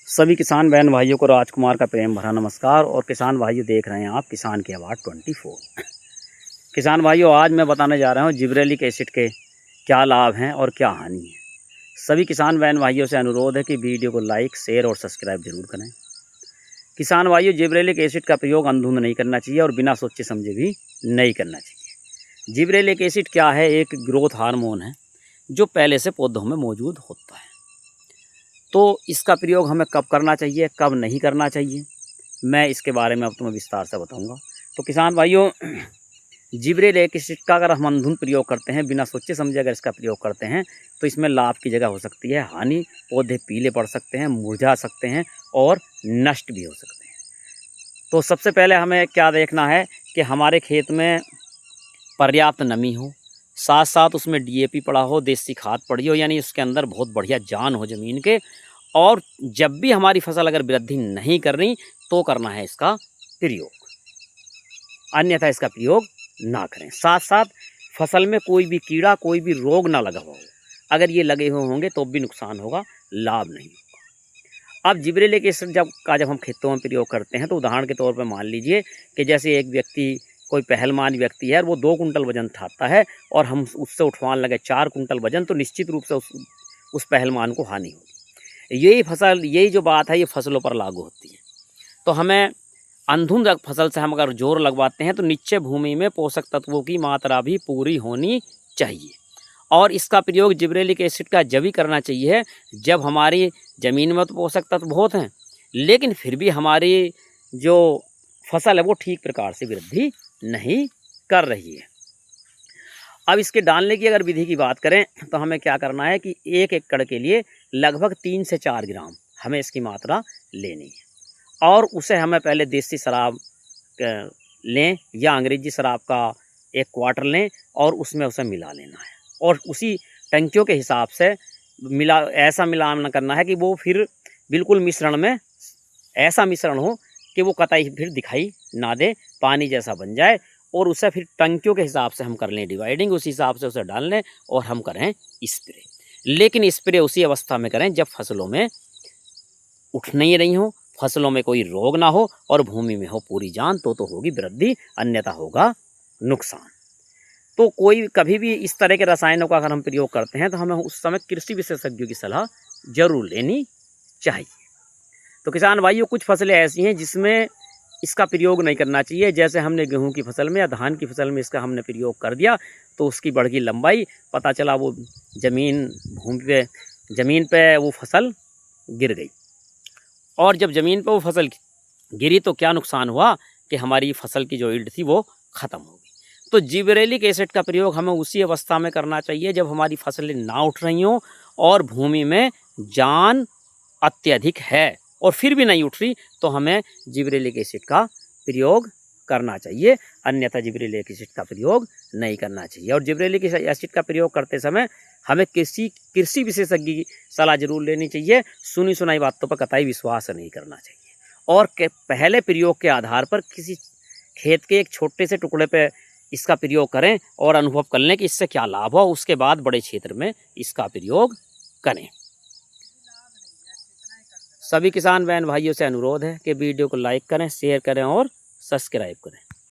सभी किसान बहन भाइयों को राजकुमार का प्रेम भरा नमस्कार। और किसान भाइयों, देख रहे हैं आप किसान की आवाज़ 24। किसान भाइयों, आज मैं बताने जा रहा हूँ जिब्रेलिक एसिड के क्या लाभ हैं और क्या हानि है। सभी किसान बहन भाइयों से अनुरोध है कि वीडियो को लाइक, शेयर और सब्सक्राइब जरूर करें। किसान भाइयों, जिब्रेलिक एसिड का प्रयोग अंधाधुंध नहीं करना चाहिए और बिना सोचे समझे भी नहीं करना चाहिए। जिब्रेलिक एसिड क्या है? एक ग्रोथ हार्मोन है जो पहले से पौधों में मौजूद होता है। तो इसका प्रयोग हमें कब करना चाहिए, कब नहीं करना चाहिए, मैं इसके बारे में अब तुम्हें विस्तार से बताऊंगा। तो किसान भाइयों, जिब्रेलिक एसिड का अगर हम अंधाधुंध प्रयोग करते हैं, बिना सोचे समझे अगर इसका प्रयोग करते हैं, तो इसमें लाभ की जगह हो सकती है हानि। पौधे पीले पड़ सकते हैं, मुरझा सकते हैं और नष्ट भी हो सकते हैं। तो सबसे पहले हमें क्या देखना है कि हमारे खेत में पर्याप्त नमी हो, साथ साथ उसमें डीएपी पड़ा हो, देसी खाद पड़ी हो, यानी उसके अंदर बहुत बढ़िया जान हो ज़मीन के। और जब भी हमारी फसल अगर वृद्धि नहीं कर रही तो करना है इसका प्रयोग, अन्यथा इसका प्रयोग ना करें। साथ साथ फसल में कोई भी कीड़ा, कोई भी रोग ना लगा हुआ हो। अगर ये लगे हुए होंगे तो भी नुकसान होगा, लाभ नहीं होगा। अब जिब्रेलिक एसिड जब हम खेतों में प्रयोग करते हैं, तो उदाहरण के तौर पर मान लीजिए कि जैसे एक व्यक्ति, कोई पहलवान व्यक्ति है, वो 2 कुंटल वजन उठाता है और हम उससे उठवाने लगे 4 कुंटल वजन, तो निश्चित रूप से उस पहलवान को हानि होगी। यही जो बात है, ये फसलों पर लागू होती है। तो हमें अंधाधुंध फसल से हम अगर जोर लगवाते हैं तो नीचे भूमि में पोषक तत्वों की मात्रा भी पूरी होनी चाहिए। और इसका प्रयोग जिब्रेलिक एसिड का जब ही करना चाहिए जब हमारी ज़मीन में तो पोषक तत्व बहुत हैं, लेकिन फिर भी हमारी जो फसल है वो ठीक प्रकार से वृद्धि नहीं कर रही है। अब इसके डालने की अगर विधि की बात करें तो हमें क्या करना है कि 1 एकड़ के लिए लगभग 3 से 4 ग्राम हमें इसकी मात्रा लेनी है। और उसे हमें पहले देसी शराब लें या अंग्रेजी शराब का 1 क्वार्टर लें और उसमें उसे मिला लेना है। और उसी टंकियों के हिसाब से ऐसा मिलान करना है कि वो फिर बिल्कुल मिश्रण में ऐसा मिश्रण हो कि वो कतई फिर दिखाई ना दे, पानी जैसा बन जाए। और उसे फिर टंकियों के हिसाब से हम कर लें डिवाइडिंग, उसी हिसाब से उसे डाल लें और हम करें स्प्रे। लेकिन स्प्रे उसी अवस्था में करें जब फसलों में उठ नहीं रही हो, फसलों में कोई रोग ना हो और भूमि में हो पूरी जान, तो होगी वृद्धि, अन्यथा होगा नुकसान। तो कोई कभी भी इस तरह के रसायनों का अगर हम प्रयोग करते हैं तो हमें उस समय कृषि विशेषज्ञों की सलाह जरूर लेनी चाहिए। तो किसान भाइयों, कुछ फसलें ऐसी हैं जिसमें इसका प्रयोग नहीं करना चाहिए। जैसे हमने गेहूं की फसल में या धान की फसल में इसका हमने प्रयोग कर दिया तो उसकी बढ़ गई लंबाई, पता चला वो ज़मीन पे वो फसल गिर गई। और जब ज़मीन पे वो फसल गिरी तो क्या नुकसान हुआ कि हमारी फसल की जो ईल्ड थी वो ख़त्म हो गई। तो जिब्रेलिक एसिड का प्रयोग हमें उसी अवस्था में करना चाहिए जब हमारी फसलें ना उठ रही हों और भूमि में जान अत्यधिक है और फिर भी नहीं उठ रही, तो हमें जिब्रेलिक एसिड का प्रयोग करना चाहिए, अन्यथा जिब्रेलिक एसिड का प्रयोग नहीं करना चाहिए। और जिब्रेलिक एसिड का प्रयोग करते समय हमें कृषि विशेषज्ञ की सलाह जरूर लेनी चाहिए। सुनी सुनाई बातों पर कतई विश्वास नहीं करना चाहिए। और पहले प्रयोग के आधार पर किसी खेत के एक छोटे से टुकड़े पे इसका प्रयोग करें और अनुभव कर लें कि इससे क्या लाभ हो, उसके बाद बड़े क्षेत्र में इसका प्रयोग करें। सभी किसान बहन भाइयों से अनुरोध है कि वीडियो को लाइक करें, शेयर करें और सब्सक्राइब करें।